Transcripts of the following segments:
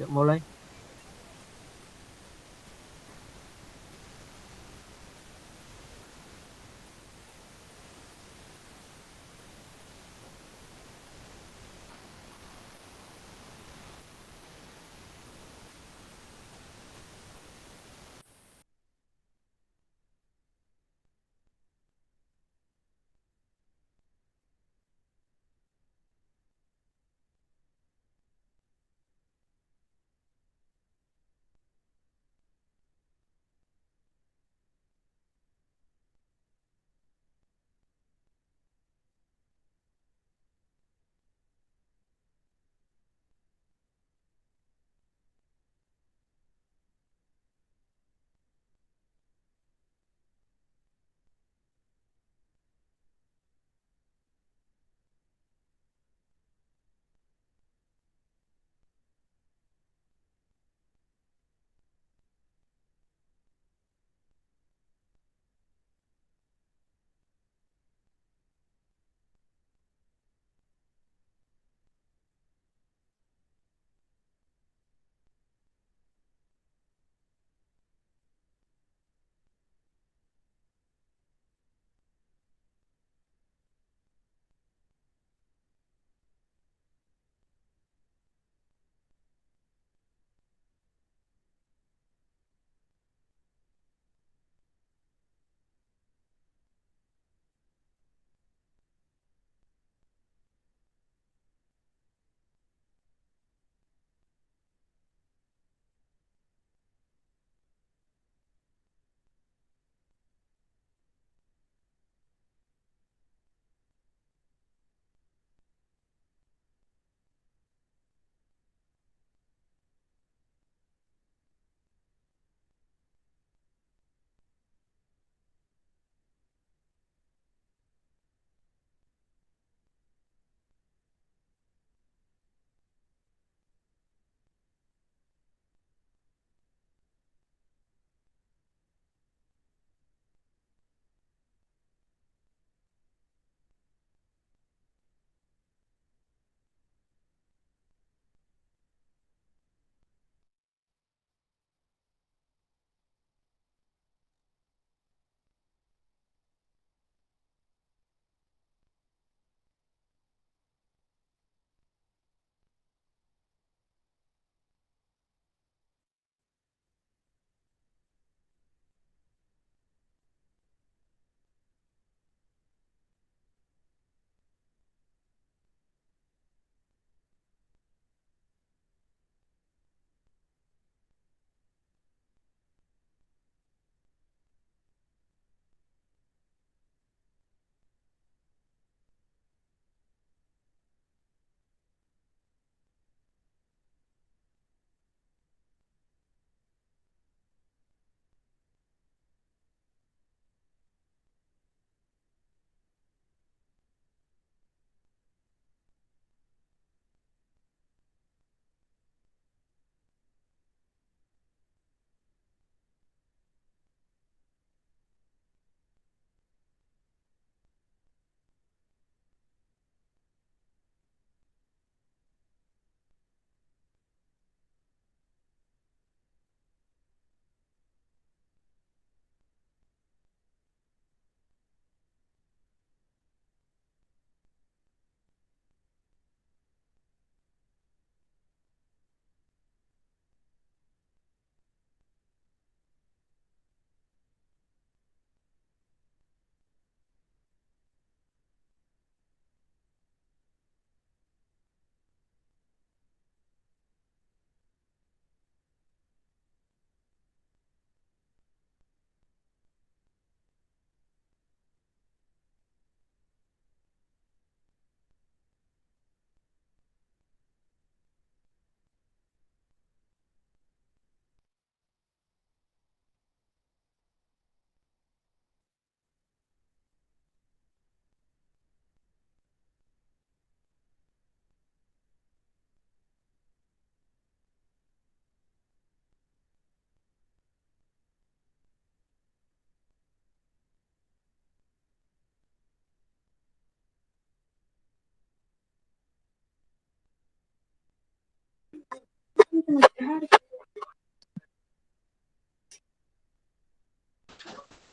Yuk, mulai.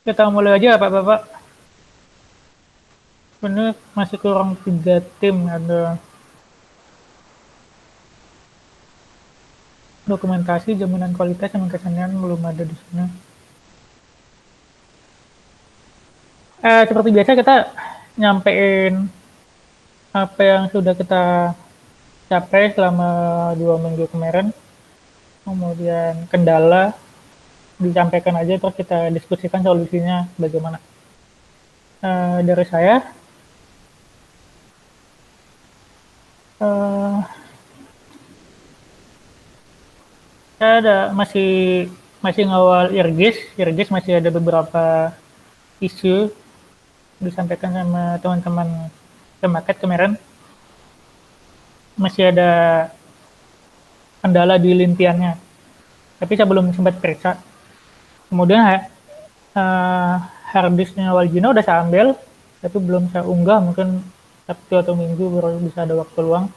Kita mulai aja Pak Bapak. Ini masih kurang 3 tim, ada dokumentasi, jaminan kualitas, dan kesenian belum ada di sini. Seperti biasa kita nyampein apa yang sudah kita capai selama 2 minggu kemarin, kemudian kendala disampaikan aja terus kita diskusikan solusinya bagaimana. Dari uh, saya ada masih masih ngawal Irgis masih ada beberapa isu disampaikan sama teman-teman market kemarin, masih ada kendala di lintiannya, tapi saya belum sempat periksa. Kemudian harddisknya Waljina udah saya ambil, tapi belum saya unggah, mungkin Sabtu atau Minggu baru bisa ada waktu luang.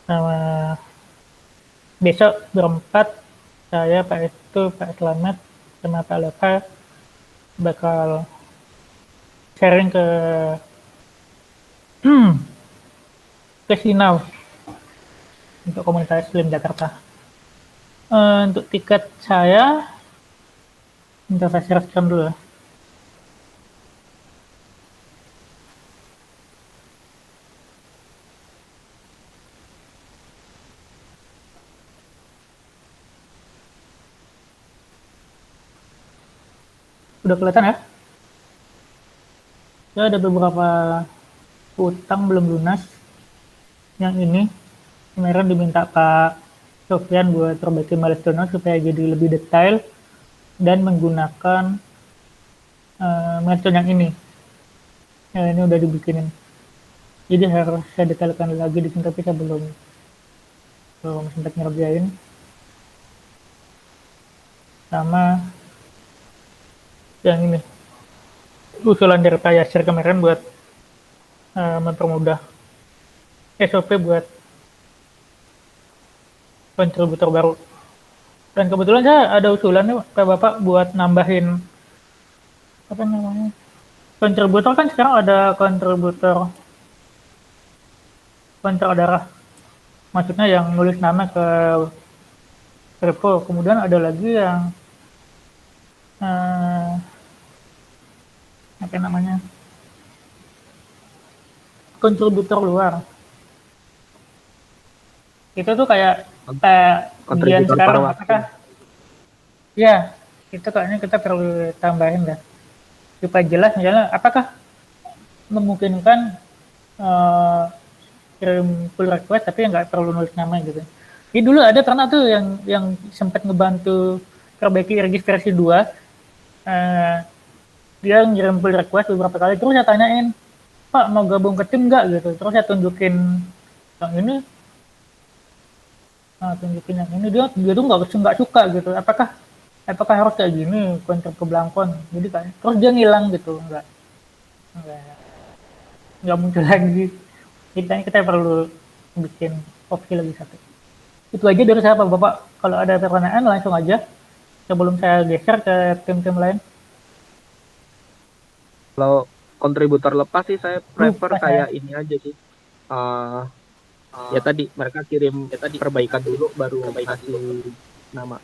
Nah, besok berempat, saya, Pak Estu, Pak Slamet, sama Pak Leva bakal sharing ke Sinau untuk komunitas Slim Jakarta. Untuk tiket saya, minta saya rekam dulu ya. Udah kelihatan ya? Saya ada beberapa utang belum lunas. Yang ini kemarin diminta Pak Sofyan buat perbaiki milestone supaya jadi lebih detail dan menggunakan milestone yang ini. Ya, ini udah dibikinin. Jadi harus saya detailkan lagi di sini, tapi saya belum sempat ngerjain. Sama yang ini, usulan dari Pak Yasir kemarin buat mempermudah SOP buat kontributor baru. Dan kebetulan saya ada usulan nih Pak Bapak buat nambahin apa namanya, kontributor. Kan sekarang ada kontributor kontra darah, maksudnya yang nulis nama ke repo. Kemudian ada lagi yang eh, apa namanya, kontributor luar. Itu tuh kayak ujian Kontributor paruh sekarang, waktu. apakah ya itu kayaknya kita perlu tambahin dah supaya jelas, misalnya apakah memungkinkan eh, kirim pull request tapi nggak perlu nulis nama gitu. Jadi dulu ada pernah tuh yang sempat ngebantu perbaiki Irgis versi 2, dia ngirim pull request beberapa kali, terus saya tanyain, Pak mau gabung ke tim nggak gitu, terus saya tunjukin yang ini, tunjukin yang ini, dia tuh nggak suka gitu, apakah harus kayak gini kontrak ke Blankon, jadi kayak terus dia ngilang gitu, nggak nggak muncul lagi. Kita perlu bikin opsi lagi satu. Itu aja dari saya Pak Bapak. Kalau ada pertanyaan langsung aja sebelum saya geser ke tim-tim lain. Kalau kontributor lepas sih saya prefer Lupa kayak saya. ini aja sih. Ya tadi mereka kirim perbaikan dulu baru kasih nama.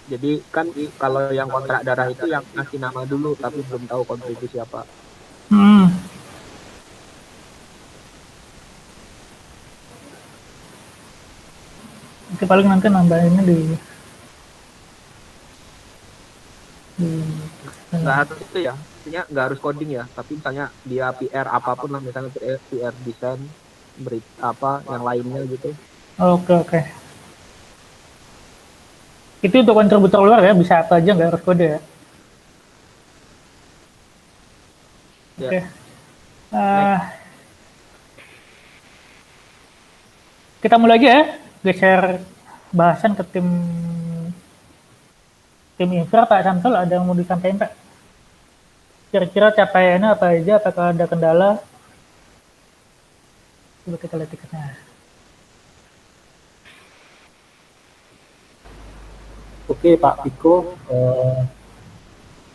Jadi kan kalau yang kontrak darah itu yang ngasih nama dulu tapi belum tahu kontribusi apa. Hmm. Itu paling nanti nambahinnya di Nggak harus itu ya, artinya nggak harus coding ya, tapi misalnya dia PR apapun lah, misalnya PR desain, beri apa yang lainnya gitu. Oke, oke. Itu untuk kontributor luar ya, bisa apa aja nggak harus kode ya. Ya, Oke. next. Uh, kita mulai aja ya, geser bahasan ke tim infra. Pak Samsul ada yang mau disampaikan Pak? Kira-kira capaiannya apa aja, apakah ada kendala? Coba kita lihat tiketnya. Oke Pak Piko,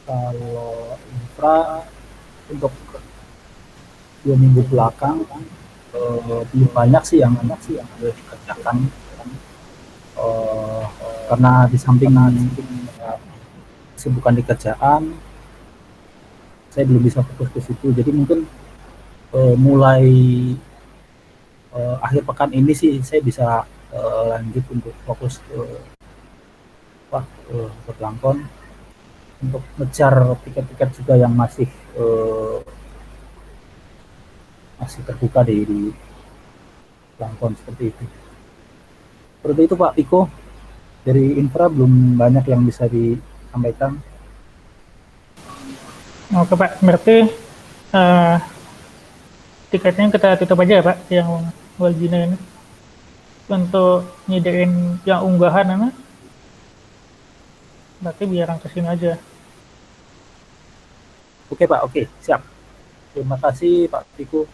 kalau infra untuk 2 minggu belakang belum banyak sih yang boleh dikerjakan, eh, karena di samping kesibukan di kerjaan, saya belum bisa fokus ke situ. Jadi mungkin mulai akhir pekan ini sih saya bisa lanjut untuk fokus ke ke Blangkon untuk ngejar tiket-tiket juga yang eh, masih terbuka di Blangkon seperti itu. Seperti itu Pak Piko, dari infra belum banyak yang bisa disampaikan. Oke Pak, berarti eh, tiketnya kita tutup aja ya Pak, yang Waljina ini. Untuk nyediain yang unggahan, berarti biar yang kesini aja. Oke Pak, oke, siap. Terima kasih Pak Piko.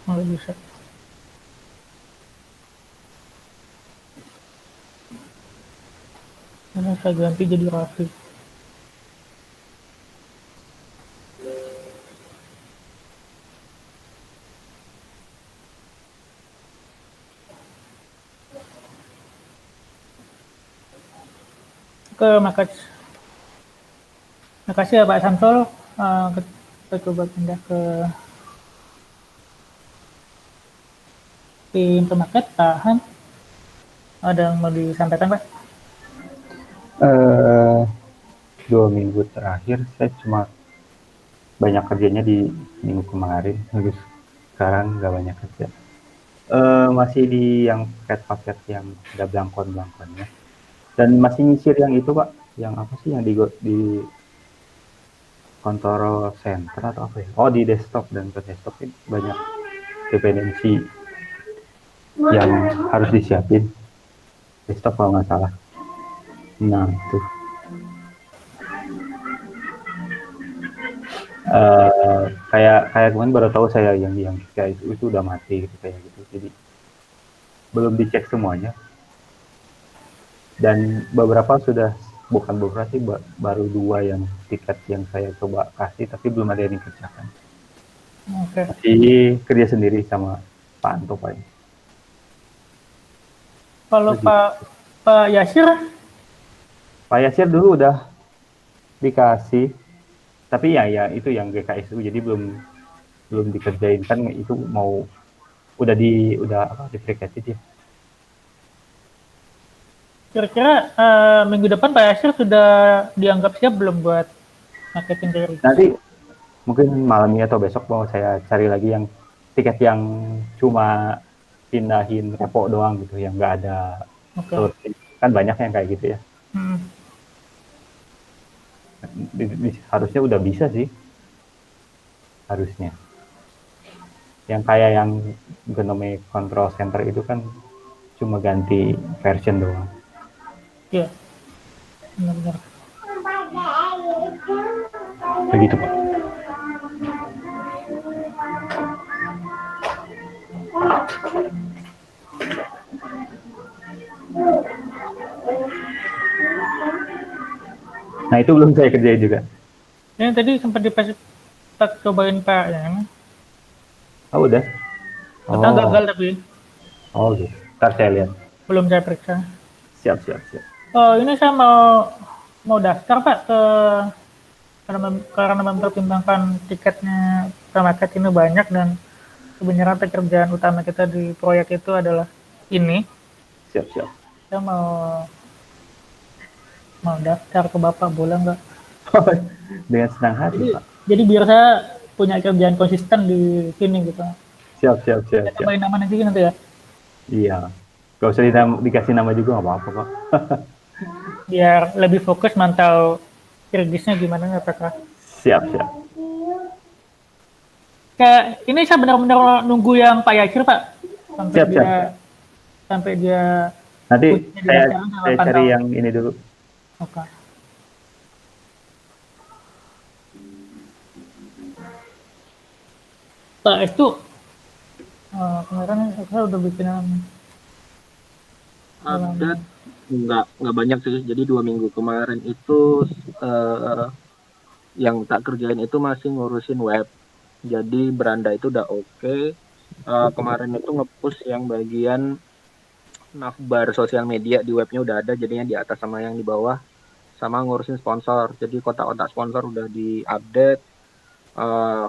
Nggak bisa. Ini saya ganti jadi Raffi. Oke, makasih ya Pak Samsul. Kita coba pindah ke tim pemaket. Tahan. Ada yang mau disampaikan Pak? 2 minggu terakhir saya cuma banyak kerjanya di minggu kemarin, terus sekarang nggak banyak kerja. Masih di yang paket-paket yang ada belangkon-belangkonnya, dan masih nyisir yang itu Pak, yang apa sih yang di control center atau apa ya? Oh, di desktop, dan ke desktop ini banyak dependensi yang harus disiapin desktop kalau nggak salah. Nah itu kayak kemarin baru tahu saya yang kayak itu udah mati gitu, kayak gitu. Jadi belum dicek semuanya, dan bukan beberapa sih, baru 2 yang tiket yang saya coba kasih tapi belum ada yang dikerjakan. Oke. Masih kerja sendiri sama Pak Anto paling. Kalau Begitu. Pak Yasir, Pak Yasir dulu udah dikasih, tapi ya itu yang GKSU, jadi belum dikerjain, kan itu mau udah di frekuensi ya. kira-kira minggu depan Pak Yasir sudah dianggap siap belum buat marketing dari? Nanti mungkin malam ini atau besok mau saya cari lagi yang tiket yang cuma pindahin repo doang gitu, yang nggak ada sourcing. Kan banyak yang kayak gitu ya. Harusnya udah bisa sih, harusnya. Yang kayak yang Gnome Control Center itu kan cuma ganti version doang. Iya, benar-benar. Begitu Pak. Nah itu belum saya kerjain juga. Yang tadi sempat cobain Pak ya. Oh udah. Kita gagal tapi. Oh gitu. Ntar saya lihat. Belum saya periksa. Siap. Oh ini saya mau daftar Pak karena mempertimbangkan tiketnya market ini banyak, dan sebenarnya pekerjaan utama kita di proyek itu adalah ini. Siap. Saya mau daftar ke Bapak, boleh nggak? Dengan senang hati Pak. Jadi biar saya punya kerjaan konsisten di sini gitu. Siap. Saya tambahin nama nanti ya. Iya. Gak usah dikasih nama juga, nggak apa-apa Pak. Biar lebih fokus mantau kreditnya gimana ya Pak. Siap. Kayak ini saya benar-benar nunggu yang Pak Yasir Pak. Sampai dia nanti saya cari yang ini dulu. Oke. Pak itu kemarin saya udah bikin Update nggak banyak sih. Jadi 2 minggu kemarin itu yang tak kerjain itu masih ngurusin web. Jadi beranda itu udah oke. Kemarin itu nge-push yang bagian navbar sosial media di webnya udah ada, jadinya di atas sama yang di bawah, sama ngurusin sponsor. Jadi kotak-kotak sponsor udah di-update.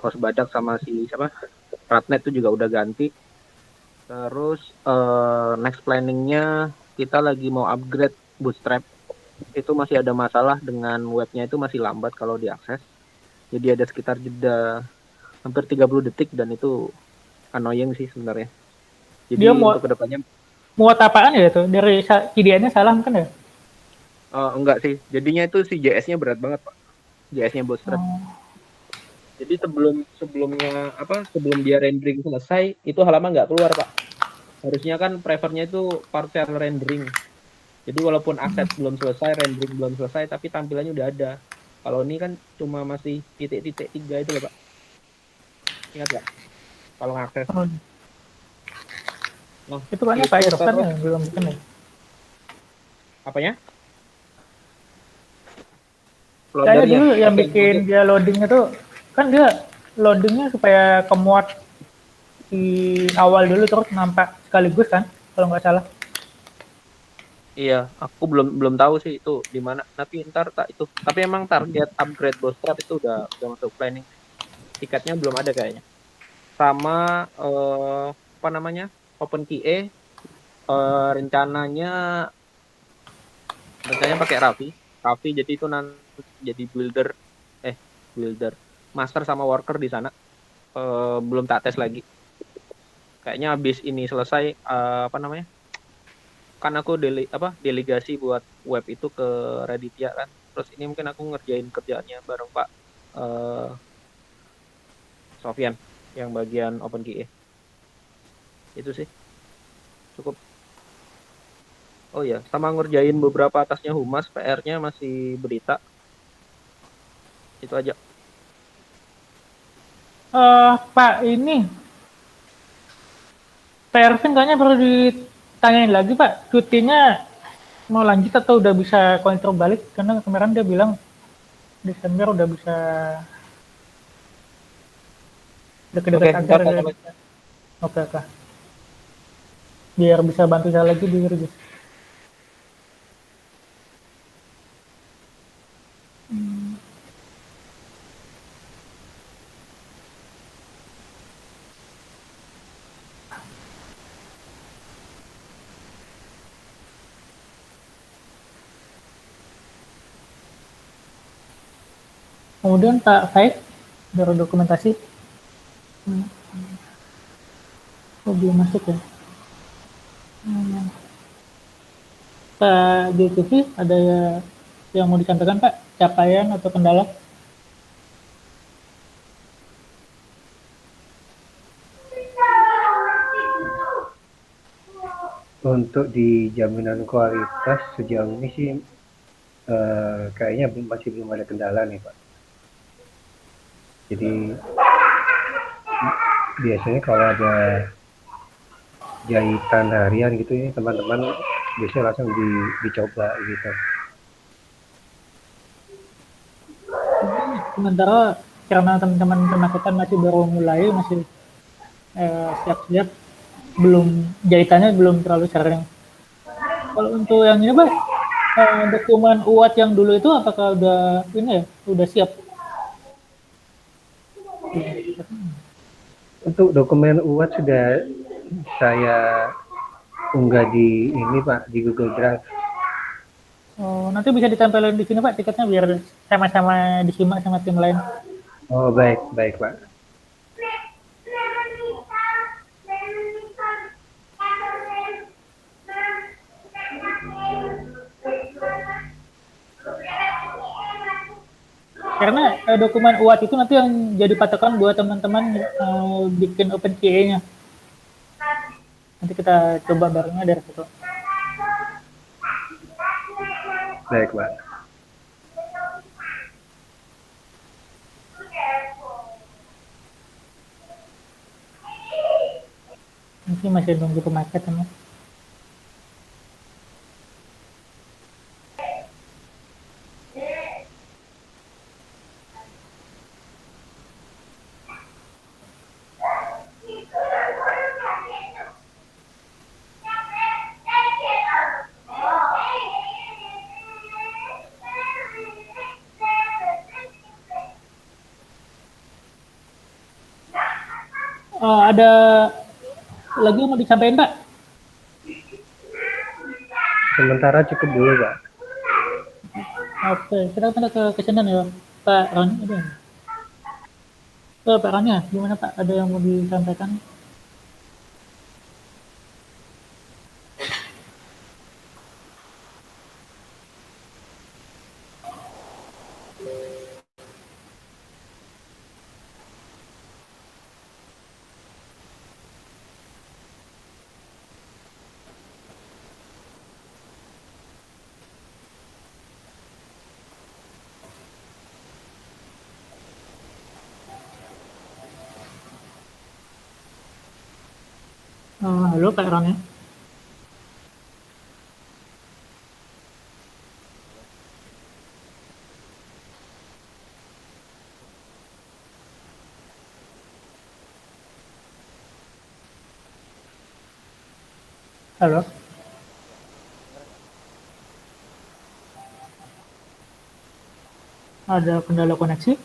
Host Badak sama si siapa Ratnet itu juga udah ganti. Terus next planningnya kita lagi mau upgrade Bootstrap. Itu masih ada masalah dengan webnya, itu masih lambat kalau diakses. Jadi ada sekitar jeda hampir 30 detik dan itu annoying sih sebenarnya. Jadi Dia mau untuk kedepannya muat apaan ya itu? Dari CDN-nya salah kan ya? enggak sih. Jadinya itu si JS-nya berat banget, Pak. JS-nya Bootstrap. Jadi sebelum dia rendering selesai, itu halaman nggak keluar, Pak. Harusnya kan prefernya itu partial rendering. Jadi walaupun akses belum selesai, rendering belum selesai, tapi tampilannya udah ada. Kalau ini kan cuma masih titik-titik 3 itu loh, Pak. Ingat nggak? Kalau ngakses. Oh, Nah, itu banyak Pak itu Irfan terus ya belum bikin ya? apanya? Kayaknya Loadernya. dulu yang Oke, bikin dia loadingnya tuh kan dia loadingnya supaya kemuat di awal dulu terus nampak sekaligus kan kalau nggak salah. Iya, aku belum tahu sih itu di mana. Tapi ntar tak itu. Tapi emang target upgrade Bootstrap itu udah masuk planning. Tiketnya belum ada kayaknya. Sama apa namanya? OpenQA rencananya pakai Raffi jadi itu nanti jadi builder master sama worker di sana. Belum tak tes lagi. Kayaknya habis ini selesai apa namanya? Kan aku delegasi buat web itu ke Raditya kan. Terus ini mungkin aku ngerjain kerjaannya bareng Pak Sofyan yang bagian OpenQA. Itu sih cukup. Oh ya, sama ngerjain beberapa atasnya humas, PR-nya masih berita. Itu aja. Pak ini PRV kayaknya perlu ditanyain lagi Pak, cutinya mau lanjut atau udah bisa kontrol balik? Karena kemarin dia bilang Desember udah bisa deket-deket akhir. Oke. Biar bisa bantu saya lagi di register. Kemudian Pak Faik baru dokumentasi. Oh belum masuk ya. Pak Zulkifli ada yang mau disampaikan Pak? Capaian atau kendala? Untuk di jaminan kualitas sejauh ini sih kayaknya masih belum ada kendala nih Pak. Jadi biasanya kalau ada jahitan harian gitu ya teman-teman biasanya langsung dicoba gitu. Sementara karena teman-teman penakutan masih baru mulai, masih siap-siap, jahitannya belum terlalu sering. Kalau untuk yang ini Pak, dokumen UAT yang dulu itu apakah udah siap? Untuk dokumen UAT sudah saya unggah di ini Pak, di Google Drive. Oh, nanti bisa ditempelin di sini Pak tiketnya biar sama-sama disimak sama tim lain. Oh baik Pak. Karena dokumen UAT itu nanti yang jadi patokan buat teman-teman bikin OpenQA-nya. Nanti kita coba barengnya dari situ. Baik Pak. Mungkin masih nunggu ke market emang. Ada lagi yang mau disampaikan, Pak? Sementara cukup dulu, Pak. Oke, kita pindah ke kesenian ya, Pak Roni. Pak Roni, ya, gimana Pak? Ada yang mau disampaikan? Halo Pak Roni. Halo. Ada kendala koneksi?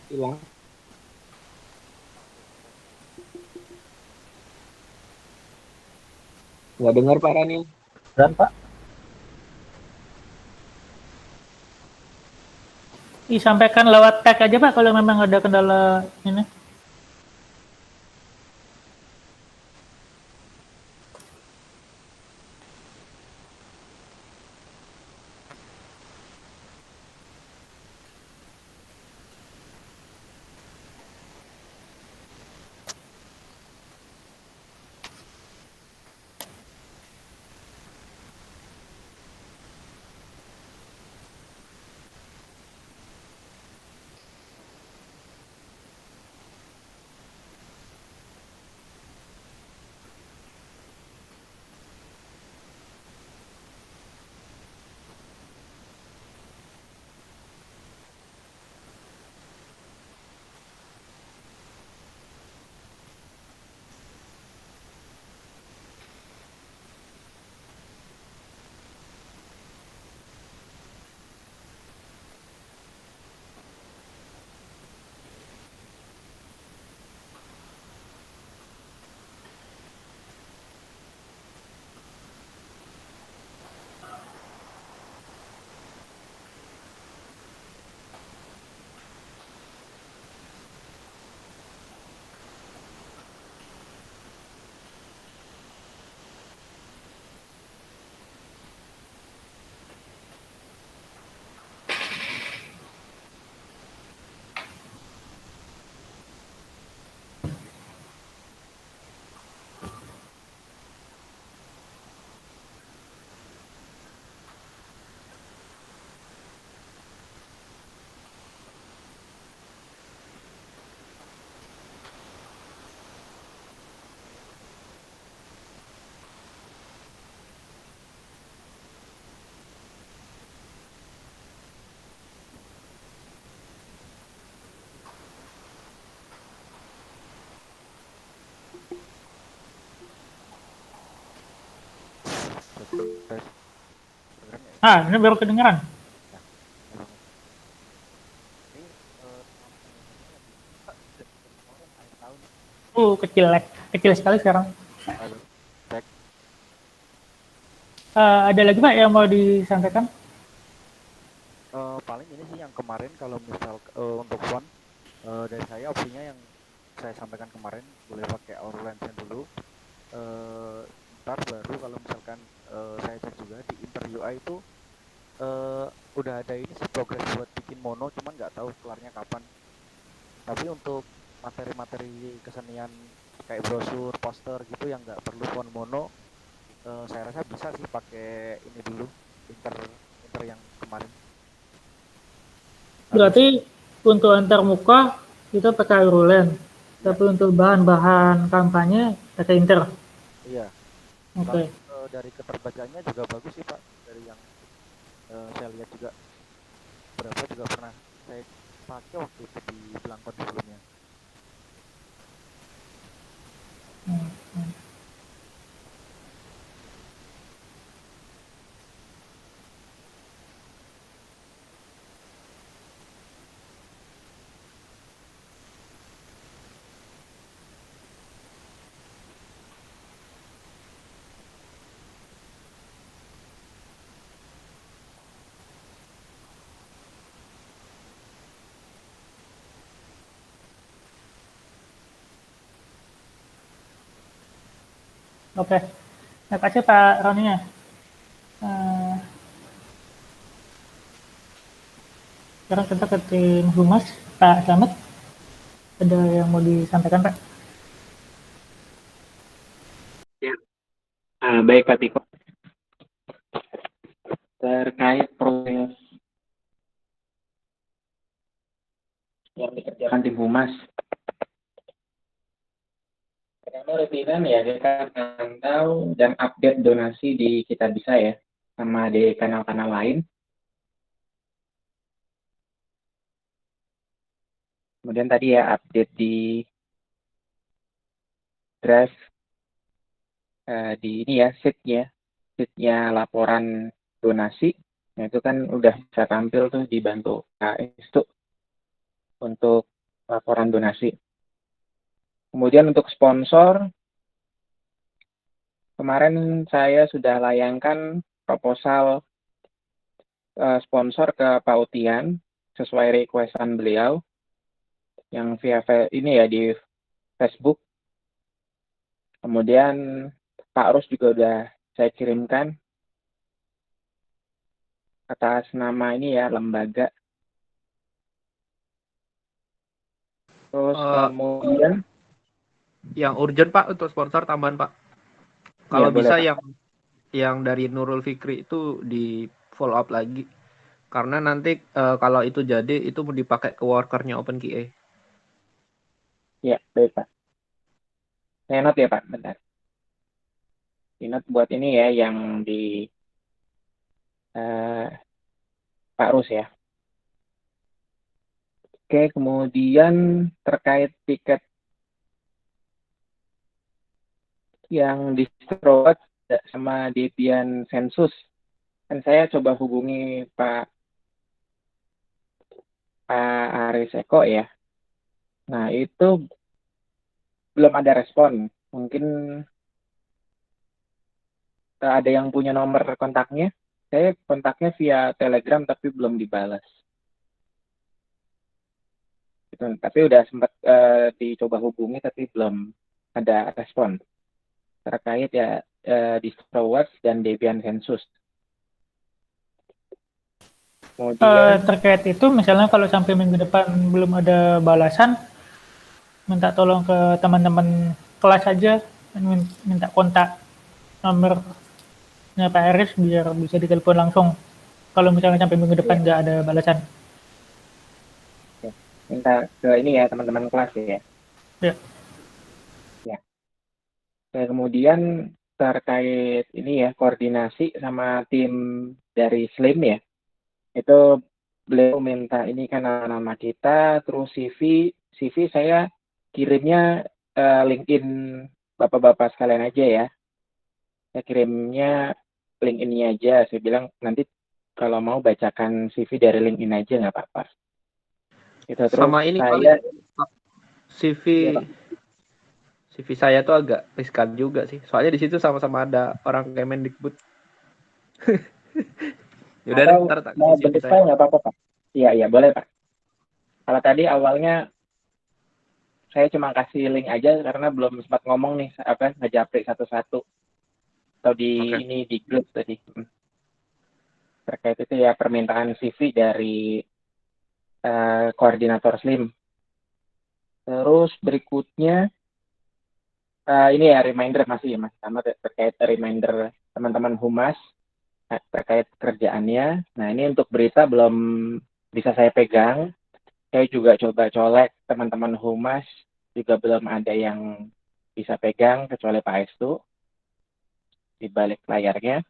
Hilang. Nggak dengar Pak Rani. Dan Pak, Disampaikan lewat tag aja Pak kalau memang ada kendala ini. Ini baru kedengeran. Kecil sekali sekarang. Ada lagi Pak yang mau disampaikan? Paling ini sih yang kemarin kalau misal untuk font dari saya opsinya yang saya sampaikan kemarin, boleh pakai HoloLens-nya dulu. Ntar baru kalau misalkan saya cek juga di Inter UI itu udah ada ini sih progres buat bikin mono, cuman nggak tahu kelarnya kapan. Tapi untuk materi-materi kesenian kayak brosur, poster gitu yang nggak perlu font mono, saya rasa bisa sih pakai ini dulu, Inter yang kemarin. Berarti untuk antar muka kita pakai HoloLens, tapi untuk bahan-bahan kampanye pakai Inter. Iya. Oke. Dari keterbacaannya juga bagus sih Pak, dari yang saya lihat juga berapa juga pernah saya pakai waktu itu di Blangkon sebelumnya. Oke. Terima kasih Pak Roni ya. Sekarang kita ke tim Humas, Pak Slamet. Ada yang mau disampaikan Pak? Ya. Baik Pak Tiko. Terkait proses yang dikerjakan tim Humas. Pertama rutinan ya kita pantau dan update donasi di Kita Bisa ya, sama di kanal-kanal lain. Kemudian tadi ya update di Drive di ini ya sheetnya laporan donasi. Nah itu kan udah bisa tampil tuh dibantu KS tuh untuk laporan donasi. Kemudian untuk sponsor, kemarin saya sudah layangkan proposal sponsor ke Pak Utian sesuai requestan beliau yang via ini ya di Facebook. Kemudian Pak Rus juga udah saya kirimkan atas nama ini ya lembaga. Terus kemudian yang urgent Pak untuk sponsor tambahan Pak. Kalau ya, bisa boleh, Pak. yang dari Nurul Fikri itu di follow up lagi. Karena nanti kalau itu jadi itu mau dipakai ke workernya OpenQA. Ya, baik Pak. Saya note ya Pak, bentar. Di note buat ini ya yang di Pak Rus ya. Oke, kemudian terkait tiket yang distrot sama Debian Sensus, kan saya coba hubungi Pak Aris Eko ya. Nah itu belum ada respon. Mungkin ada yang punya nomor kontaknya. Saya kontaknya via Telegram tapi belum dibalas. Gitu. Tapi udah sempat dicoba hubungi tapi belum ada respon terkait ya DistroWatch dan Debian Sensus. Kemudian Terkait itu, misalnya kalau sampai minggu depan belum ada balasan, minta tolong ke teman-teman kelas aja, minta kontak nomornya Pak Aris biar bisa ditelepon langsung. Kalau misalnya sampai minggu depan nggak ada balasan. Minta ke ini ya teman-teman kelas ya. Ya. Ya. Kemudian terkait ini ya koordinasi sama tim dari Slim ya. Itu beliau minta ini kan nama kita, terus CV saya kirimnya LinkedIn bapak-bapak sekalian aja ya. Saya kirimnya LinkedIn-nya aja. Saya bilang nanti kalau mau bacakan CV dari LinkedIn aja nggak apa-apa. Itu terus sama ini saya CV ya, CV saya tuh agak riskan juga sih. Soalnya di situ sama-sama ada orang Kemendikbud. Yaudah deh, ntar tak mau CV bentuk saya. file nggak apa-apa Pak. Iya boleh Pak. Kalau tadi awalnya saya cuma kasih link aja karena belum sempat ngomong nih ngejapri satu-satu atau Oke. ini di grup tadi. Terkait itu ya permintaan CV dari koordinator SLIM. Terus berikutnya ini ya reminder masih Mas sama terkait reminder teman-teman humas terkait kerjaannya. Nah, ini untuk berita belum bisa saya pegang. Saya juga coba colek teman-teman humas juga belum ada yang bisa pegang kecuali Pak Estu di balik layarnya.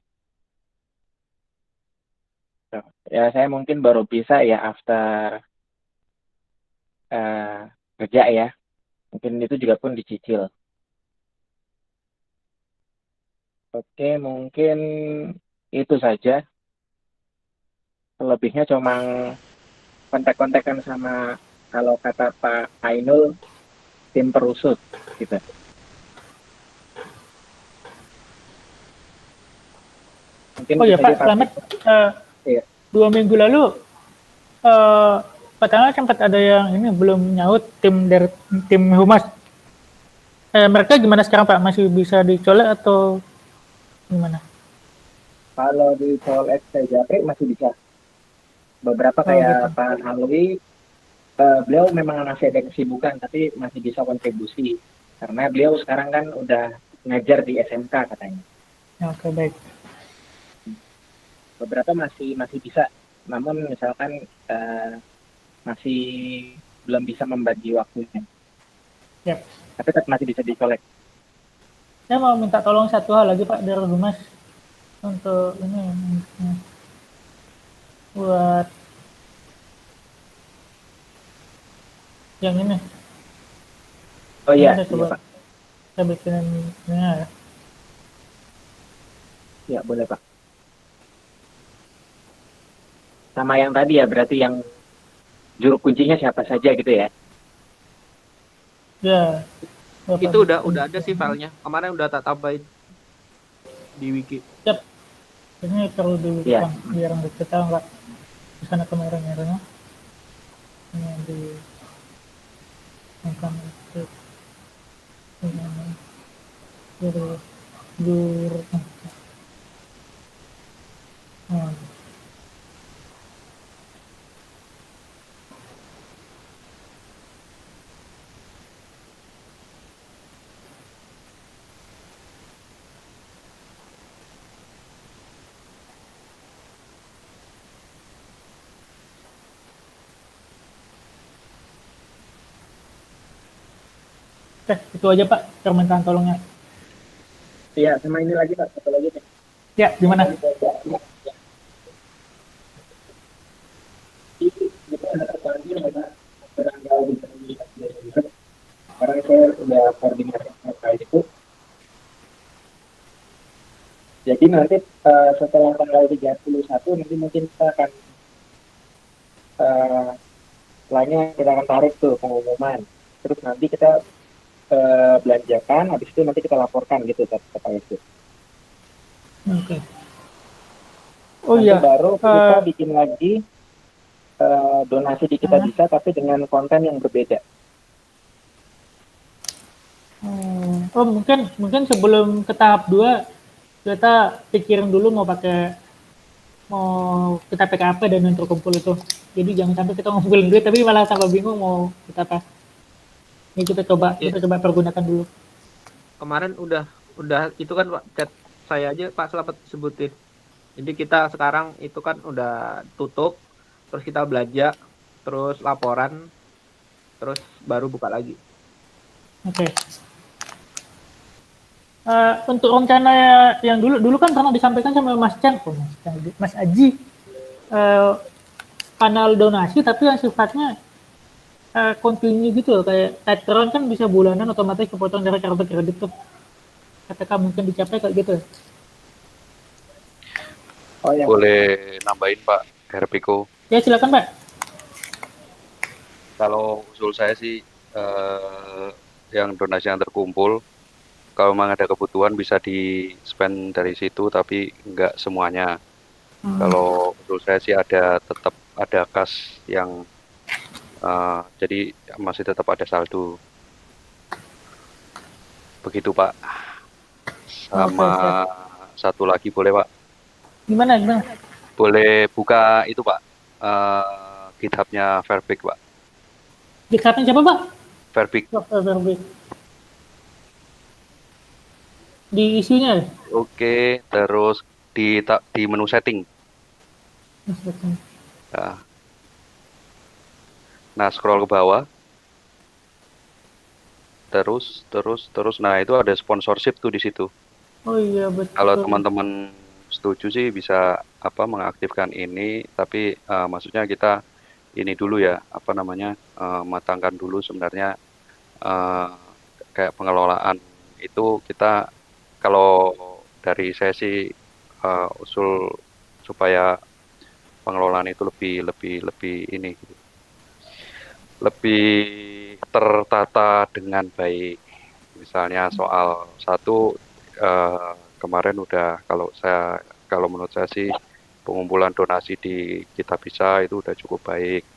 Ya saya mungkin baru bisa ya after kerja ya. Mungkin itu juga pun dicicil. Oke, mungkin itu saja. Selebihnya cuma kontak-kontakan sama kalau kata Pak Ainul tim perusut gitu. Mungkin Oh ya bisa Pak dipakai. Slamet, Iya. 2 minggu lalu Pak Tanggal sempat ada yang ini belum nyaut tim humas. Mereka gimana sekarang Pak? Masih bisa dicolek atau gimana? Kalau di colek saya japri masih bisa. Beberapa kayak gitu. Pak Alwi, beliau memang masih ada kesibukan tapi masih bisa kontribusi karena beliau sekarang kan udah ngajar di SMK katanya. Oke, baik. Beberapa masih bisa, namun misalkan masih belum bisa membagi waktunya. Yap. Tapi tetap masih bisa dicolek. Saya mau minta tolong satu hal lagi Pak dari humas untuk ini buat yang ini. Oh iya, saya coba Pak. saya bikinin ini ya. Ya, boleh Pak. Sama yang tadi ya, berarti yang juru kuncinya siapa saja gitu ya? Ya. Itu udah ada sih filenya. Kemarin udah tak tambahin di wiki. Yap. Ini perlu dibuka biar kita nggak kesana kemarin-kemarinnya. Ini di angka itu jur itu aja Pak permintaan tolongnya. Iya, sama ini lagi Pak, satu lagi Pak. Ya, gimana? Sekarang saya udah koordinasi terkait itu. Jadi nanti setelah tanggal 31 nanti mungkin kita akan setelahnya kita akan tarik tuh pengumuman. Terus nanti kita belanjakan, habis itu nanti kita laporkan gitu ke Pak itu. Oke. Oh nanti iya. Baru kita bikin lagi donasi di Kita Bisa tapi dengan konten yang berbeda. Oh mungkin sebelum ke tahap 2 kita pikirin dulu mau kita pakai apa dan yang terkumpul itu. Jadi jangan sampai kita ngumpulin duit tapi malah tambah bingung mau kita apa. Ini kita coba pergunakan dulu. Kemarin udah itu kan Pak chat saya aja Pak Slamet sebutin. Jadi kita sekarang itu kan udah tutup, terus kita belanja, terus laporan, terus baru buka lagi. Oke. Untuk rencana yang dulu kan pernah disampaikan sama Mas Aji, kanal donasi tapi yang sifatnya continue gitu loh, kayak Patreon kan bisa bulanan otomatis kepotong dari kartu kredit tuh. Katakan mungkin dicapai kayak gitu. Oh, ya. Boleh nambahin Pak Herpiko? Ya silakan Pak. Kalau usul saya sih yang donasi yang terkumpul, kalau memang ada kebutuhan bisa di-spend dari situ, tapi enggak semuanya. Kalau usul saya sih tetap ada kas yang jadi masih tetap ada saldo. Begitu Pak. Oke, Sama siap. satu lagi boleh Pak? Gimana? Boleh buka itu Pak, GitHub-nya Fairpick Pak. GitHub-nya siapa, Pak? Fairpick. Fairpick. Di isunya? Oke, terus di menu setting. Nah, scroll ke bawah. Terus. Nah, itu ada sponsorship tuh di situ. Oh iya, betul. Kalau teman-teman setuju sih bisa mengaktifkan ini, tapi maksudnya kita ini dulu ya, matangkan dulu sebenarnya kayak pengelolaan itu kita kalau dari saya sih usul supaya pengelolaan itu lebih ini gitu. Lebih tertata dengan baik. Misalnya soal satu kemarin udah kalau menurut saya sih pengumpulan donasi di Kitabisa itu udah cukup baik.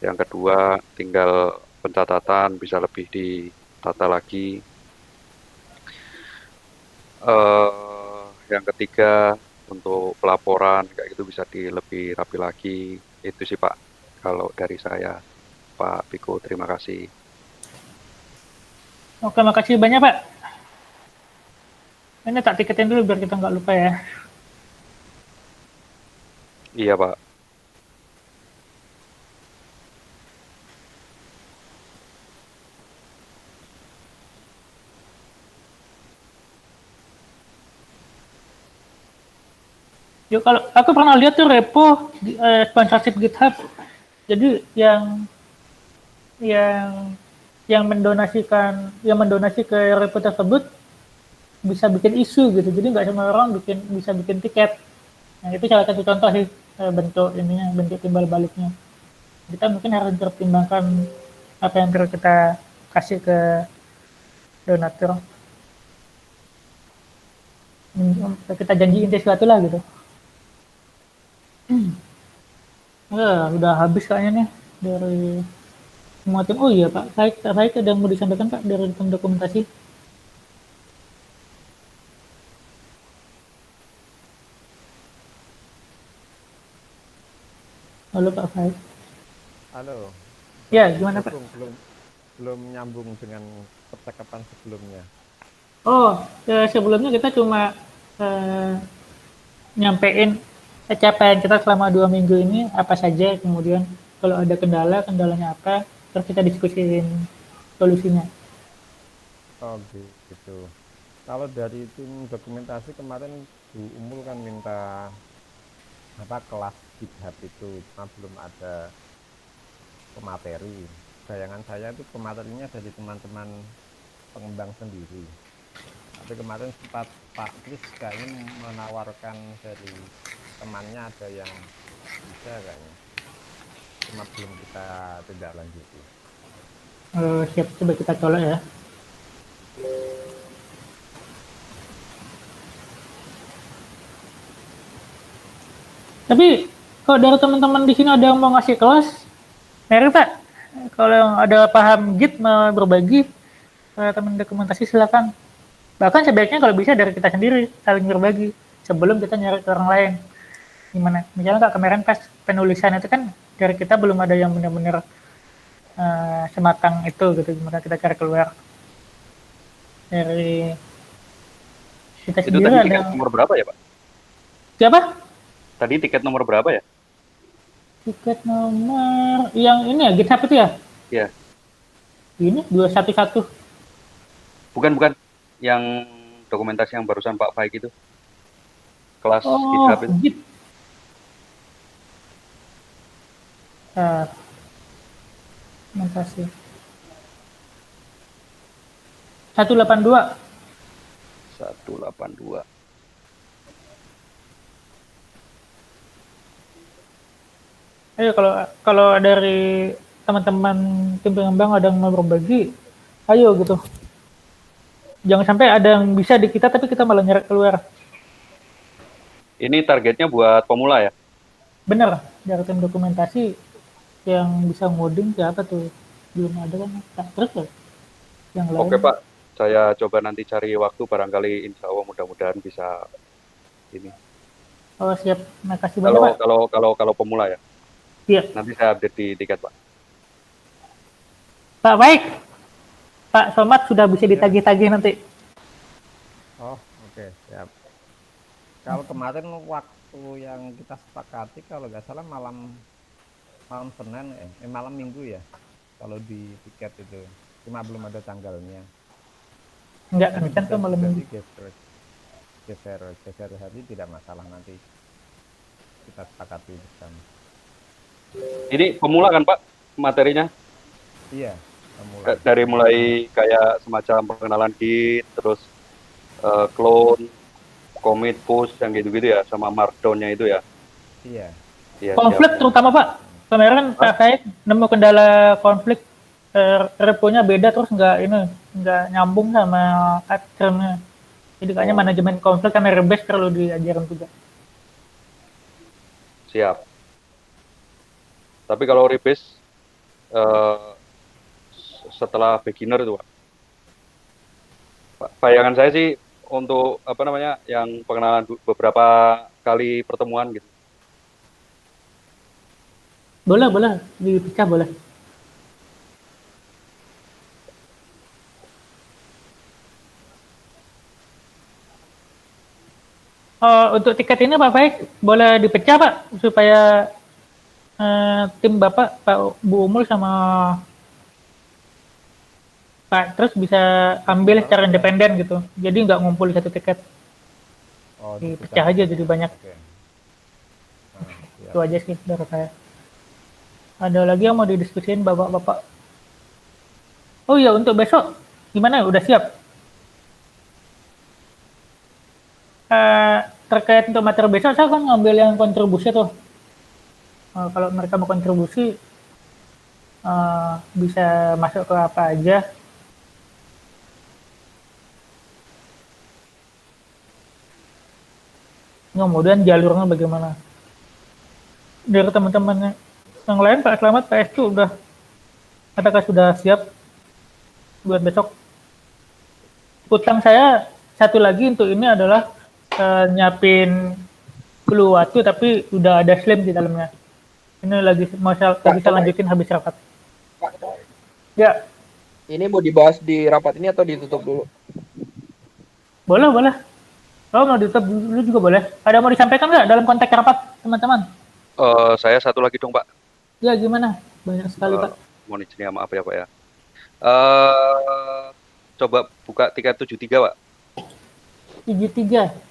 Yang kedua tinggal pencatatan bisa lebih ditata lagi. Yang ketiga untuk pelaporan kayak gitu bisa lebih rapi lagi. Itu sih Pak kalau dari saya. Pak Piko, terima kasih. Oke, makasih banyak Pak. Ini tak tiketin dulu biar kita nggak lupa ya. Iya Pak. Yuk, kalau aku pernah lihat tuh repo di sponsorship GitHub. Jadi yang mendonasi ke repo tersebut bisa bikin isu gitu. Jadi nggak semua orang bisa bikin tiket. Nah, itu salah satu contoh sih bentuk timbal baliknya. Kita mungkin harus mempertimbangkan apa yang perlu kita kasih ke donatur. Kita janjiin sesuatu lah gitu. Udah habis kayaknya nih dari semua tim. Oh iya Pak, saya ada yang mau disampaikan Pak dari tim dokumentasi. Halo Pak Faik. Halo. Ya, gimana Pak? Belum nyambung dengan percakapan sebelumnya. Oh, sebelumnya kita cuma nyampein capaian kita selama 2 minggu ini apa saja, kemudian kalau ada kendalanya apa, terus kita diskusiin solusinya. Oh gitu. Kalau dari tim dokumentasi kemarin Bu Umul kan minta kelas GitHub itu, cuma belum ada pemateri. Bayangan saya itu pematerinya dari teman-teman pengembang sendiri. Tapi kemarin sempat Pak Kris kayaknya menawarkan dari temannya ada yang bisa kayaknya. Cuma belum kita tidak lanjuti. Siap, coba kita colok ya. Tapi kalau dari teman-teman di sini ada yang mau ngasih kelas, mari Pak. Kalau yang ada paham Git mau berbagi, teman dokumentasi silakan. Bahkan sebaiknya kalau bisa dari kita sendiri saling berbagi sebelum kita nyari ke orang lain. Gimana? Misalnya Kak, kemarin pas penulisan itu kan dari kita belum ada yang benar-benar sematang itu gitu, gimana kita cari keluar dari kita itu sendiri. Tadi tiket nomor berapa ya Pak? Siapa? Tadi tiket nomor berapa ya? Tiket nomor yang ini ya, GitHub itu ya? Iya. Ini 211. Bukan. Yang dokumentasi yang barusan Pak Faik itu. Kelas GitHub itu. Git. Dokumentasi. 182. Ayo kalau dari teman-teman tim pengembang ada yang mau berbagi, ayo gitu. Jangan sampai ada yang bisa di kita tapi kita malah nyerek keluar. Ini targetnya buat pemula ya? Bener, dari tim dokumentasi yang bisa ngoding siapa tuh? Belum ada kan? Terus loh. Yang lain. Oke Pak, Saya coba nanti cari waktu, barangkali insya Allah mudah-mudahan bisa ini. Oh siap, makasih banyak Pak. Kalau pemula ya. Iya. Nanti saya update di tiket Pak. Pak baik, Pak Somad sudah bisa ditagih-tagih nanti. Oh, oke, siap. Kalau kemarin waktu yang kita sepakati kalau nggak salah malam Senin, malam Minggu ya, kalau di tiket itu, cuma belum ada tanggalnya. Enggak, kan tuh malam Minggu. Geser hari tidak masalah, nanti kita sepakati bersama. Ini pemula kan Pak materinya? Iya, pemula. Dari mulai kayak semacam pengenalan Git, terus clone, commit, push, yang gitu-gitu ya, sama markdown-nya itu ya. Iya. Ya, konflik terutama Pak. Kemarin Pak saya nemu kendala konflik, reponya beda terus nggak nyambung sama pattern-nya. Jadi kayaknya manajemen konflik sama rebase perlu diajarin juga. Siap. Tapi kalau rebase setelah beginner itu Pak. Bayangan saya sih untuk apa namanya yang pengenalan beberapa kali pertemuan gitu. Boleh, dipecah boleh. Untuk tiket ini Pak Baik, boleh dipecah Pak, supaya tim Bapak, Pak Bu Umul sama Pak terus bisa ambil secara independen gitu. Jadi nggak ngumpul di satu tiket. Dipecah aja jadi banyak. Itu aja sih dari saya. Ada lagi yang mau didiskusiin Bapak-Bapak? Oh iya, untuk besok gimana? Udah siap? Terkait untuk materi besok, saya kan ngambil yang kontribusi tuh. Kalau mereka mau kontribusi, bisa masuk ke apa aja. Kemudian jalurnya bagaimana? Dari teman-teman yang lain, Pak Slamet, Pak SQ apakah sudah siap buat besok? Utang saya satu lagi untuk ini adalah nyiapin Uluwatu tapi udah ada Slim di dalamnya. Ini lagi saya lanjutin habis rapat. Ya. Ini mau dibahas di rapat ini atau ditutup dulu? Boleh. Kalau mau ditutup dulu juga boleh. Ada mau disampaikan nggak dalam konteks rapat, teman-teman? Saya satu lagi dong Pak. Ya gimana? Banyak sekali Pak. Mohon izin ya, maaf ya Pak ya. Coba buka tiket 73 Pak. 73.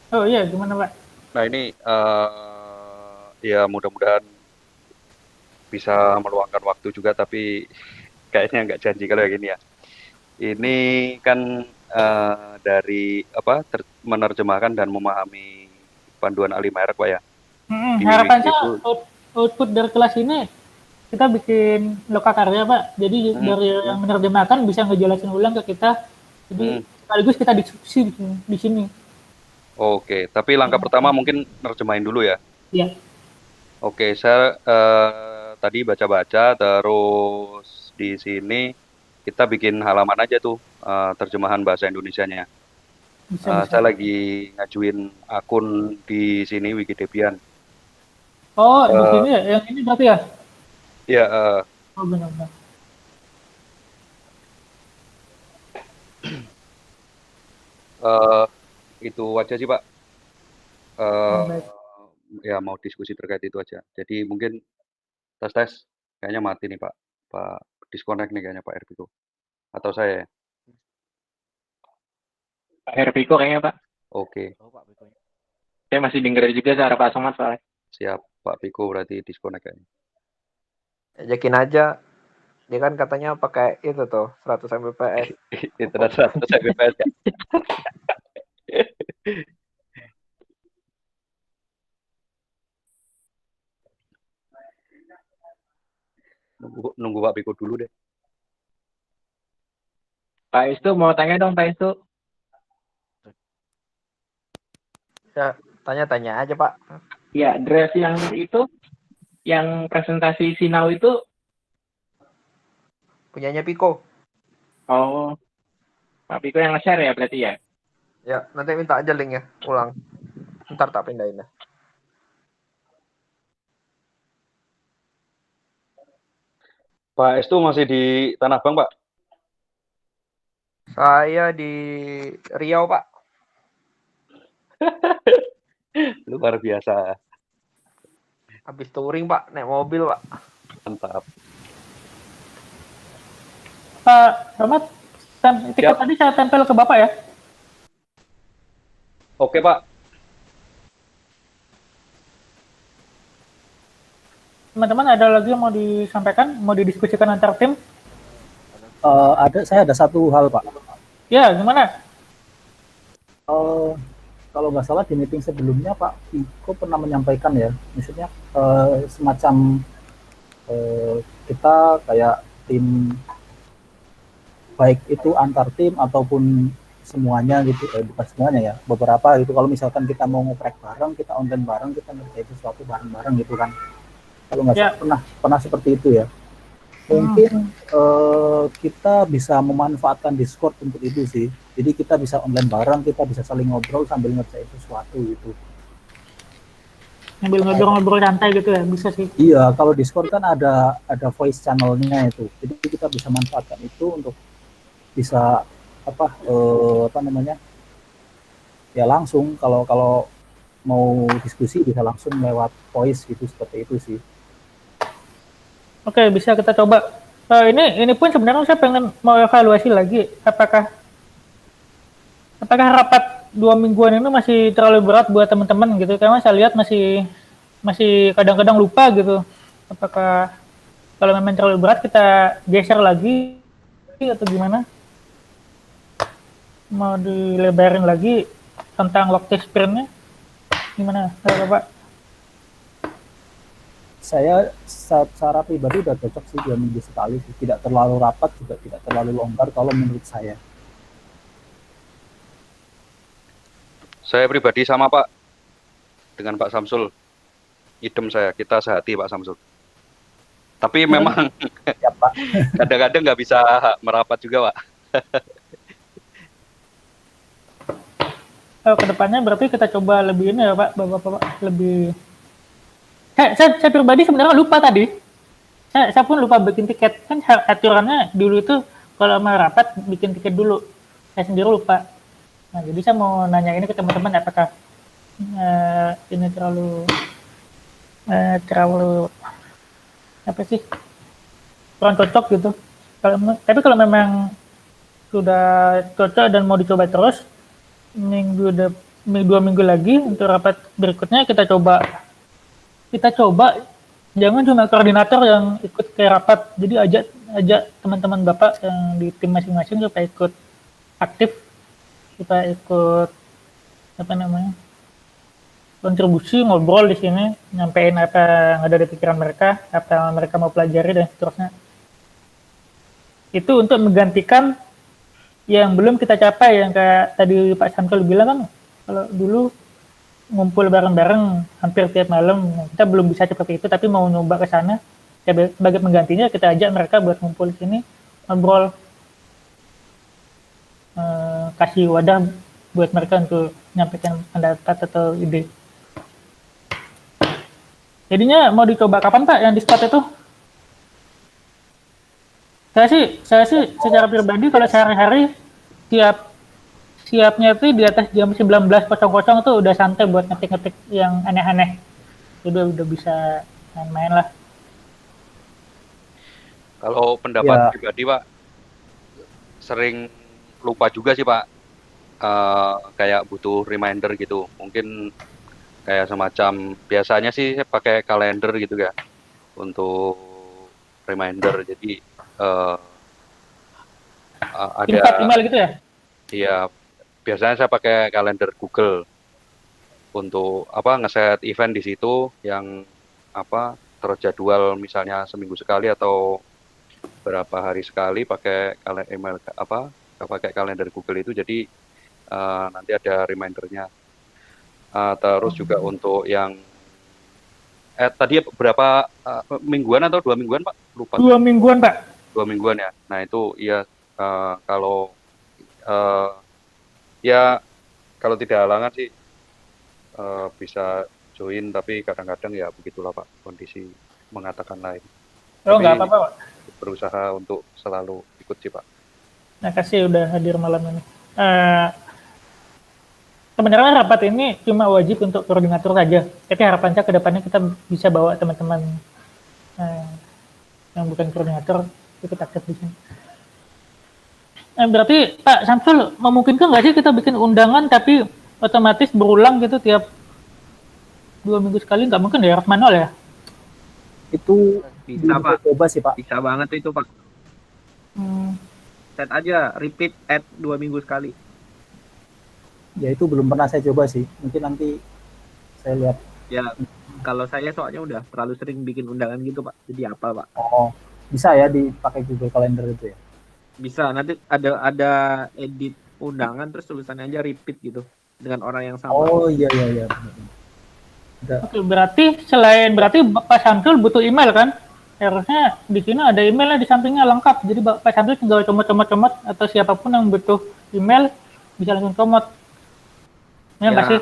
Oh iya, gimana Pak? Nah ini ya mudah-mudahan bisa meluangkan waktu juga, tapi kayaknya nggak janji kalau kayak gini ya. Ini kan dari menerjemahkan dan memahami panduan ahli merek Pak ya. Harapan saya output dari kelas ini kita bikin lokakarya Pak. Jadi dari yang menerjemahkan bisa ngejelasin ulang ke kita. Jadi sekaligus kita diskusi di sini. Oke, tapi langkah pertama mungkin nerjemahin dulu ya. Iya. Oke, saya tadi baca-baca, terus di sini kita bikin halaman aja tuh terjemahan bahasa Indonesianya. Saya lagi ngajuin akun di sini Wikidebian. Oh, di sini ya? Yang ini berarti ya? Iya. Oh, benar-benar. Itu aja sih Pak. Ya mau diskusi terkait itu aja. Jadi mungkin tes kayaknya mati nih Pak disconnect nih kayaknya Pak Herbiko atau saya ya? Pak Herbiko kayaknya Pak. Oke. Saya masih denger juga suara Pak Somad soalnya. Siap Pak Piko berarti disconnect kayaknya. Yakin aja. Dia kan katanya pakai itu tuh 100 Mbps. Internet 100 Mbps ya. Nunggu Pak Piko dulu deh. Pak Istu mau tanya dong Pak Istu. Ya, tanya-tanya aja Pak. Ya, draft yang itu, yang presentasi Sinau itu, Punyanya Piko. oh, Pak Piko yang nge-share ya berarti ya? Ya, nanti minta aja linknya, ulang. Ntar tak pindahin dah. Pak Estu masih di Tanah Abang, Pak? Saya di Riau, Pak. Luar biasa. Habis touring, Pak. Naik mobil, Pak. Mantap. Pak Rahmat, tiket Siap. tadi saya tempel ke Bapak ya. Oke, Pak. Teman-teman ada lagi yang mau disampaikan, mau didiskusikan antar tim? Saya ada satu hal Pak. Ya, gimana? Kalau nggak salah di meeting sebelumnya Pak Piko pernah menyampaikan ya, maksudnya semacam kita kayak tim, baik itu antar tim ataupun semuanya gitu, bukan semuanya ya, beberapa gitu. Kalau misalkan kita mau ngoprek bareng, kita online bareng, kita ngerjain sesuatu bareng-bareng gitu kan. Kalau nggak salah pernah seperti itu ya. Mungkin kita bisa memanfaatkan Discord untuk itu sih. Jadi kita bisa online bareng, kita bisa saling ngobrol sambil ngerjain sesuatu gitu. Sambil ngobrol-ngobrol santai gitu ya, bisa sih. Iya, kalau Discord kan ada voice channelnya itu. Jadi kita bisa manfaatkan itu untuk bisa apa namanya? Ya langsung kalau mau diskusi bisa langsung lewat voice gitu, seperti itu sih. Oke, bisa kita coba. Ini pun sebenarnya saya pengen mau evaluasi lagi, apakah rapat 2 mingguan ini masih terlalu berat buat teman-teman gitu, karena saya lihat masih kadang-kadang lupa gitu. Apakah kalau memang terlalu berat kita geser lagi atau gimana? Mau dilebarin lagi tentang log test sprint-nya? Gimana, Bapak? Saya secara pribadi udah cocok sih 2 minggu sekali sih. Tidak terlalu rapat juga tidak terlalu longgar kalau menurut saya. Saya pribadi sama Pak, dengan Pak Samsul. Idem saya, kita sehati Pak Samsul. Tapi memang ya, Pak. Kadang-kadang nggak bisa merapat juga Pak. Kedepannya berarti kita coba lebih ini ya Pak, Bapak-Bapak lebih. Saya pribadi sebenarnya lupa tadi. Saya pun lupa bikin tiket. Kan aturannya dulu itu kalau mau rapat bikin tiket dulu. Saya sendiri lupa. Nah, jadi saya mau nanya ini ke teman-teman, apakah ini terlalu apa sih, kurang cocok gitu. Tapi kalau memang sudah cocok dan mau dicoba terus, 2 minggu lagi untuk rapat berikutnya kita coba jangan cuma koordinator yang ikut ke rapat, jadi ajak teman-teman Bapak yang di tim masing-masing supaya ikut aktif, supaya ikut kontribusi, ngobrol di sini, nyampein apa yang ada di pikiran mereka, apa yang mereka mau pelajari dan seterusnya. Itu untuk menggantikan yang belum kita capai, yang kayak tadi Pak Samsul bilang kan, kalau dulu ngumpul bareng-bareng hampir tiap malam, kita belum bisa seperti itu, tapi mau nyoba ke sana, sebagai penggantinya kita ajak mereka buat ngumpul di sini, ngobrol, kasih wadah buat mereka untuk menyampaikan pendapat atau ide. Jadinya mau dicoba kapan Pak yang di spot itu? Saya sih secara pribadi kalau sehari-hari siapnya itu di atas jam 19.00 tuh udah santai buat ngetik-ngetik yang aneh-aneh. Udah bisa main-main lah. Kalau pendapat pribadi Pak, sering lupa juga sih Pak. Kayak butuh reminder gitu. Mungkin kayak semacam, biasanya sih saya pakai kalender gitu ya untuk reminder. Jadi ada email gitu ya? Iya, biasanya saya pakai kalender Google untuk ngeset event di situ yang terjadwal, misalnya seminggu sekali atau berapa hari sekali pakai email pakai kalender Google itu, jadi nanti ada remindernya. Terus juga untuk yang tadi berapa mingguan atau 2 mingguan Pak? Lupa. 2 mingguan Pak. 2 mingguan ya. Nah itu ya kalau ya kalau tidak halangan sih bisa join, tapi kadang-kadang ya begitulah Pak, kondisi mengatakan lain. Oh Tapi nggak apa-apa Pak. berusaha untuk selalu ikut sih Pak. Makasih udah hadir malam ini. Sebenarnya rapat ini cuma wajib untuk koordinator saja. Tapi harapan saya ke depannya kita bisa bawa teman-teman yang bukan koordinator ikut aktif di sini. Berarti Pak Samsul, memungkinkan nggak sih kita bikin undangan tapi otomatis berulang gitu tiap 2 minggu sekali? Nggak mungkin ya, harus manual ya? Itu Bisa Pak, coba sih Pak. bisa banget itu Pak. Set aja repeat at 2 minggu sekali. Ya itu belum pernah saya coba sih. Mungkin nanti saya lihat. Ya kalau saya soalnya udah terlalu sering bikin undangan gitu Pak, jadi apa Pak? Oh, bisa ya dipakai Google Calendar itu ya? Bisa, nanti ada edit undangan terus tulisannya aja repeat gitu dengan orang yang sama. Oh iya. Oke, berarti Pak Samsul butuh email kan? Harusnya di sini ada emailnya di sampingnya lengkap. Jadi Pak Samsul tinggal comot atau siapapun yang butuh email bisa langsung comot. Ya nggak sih?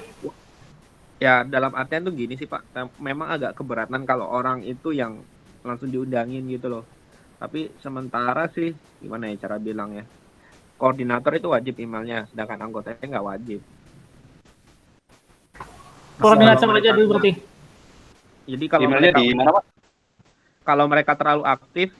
Ya dalam artian tuh gini sih Pak, memang agak keberatan kalau orang itu yang langsung diundangin gitu loh. Tapi sementara sih gimana ya cara bilang ya, koordinator itu wajib emailnya, sedangkan anggotanya nggak wajib. Koordinator aja dulu berarti. Jadi kalau emailnya mereka di mana Pak? kalau mereka terlalu aktif,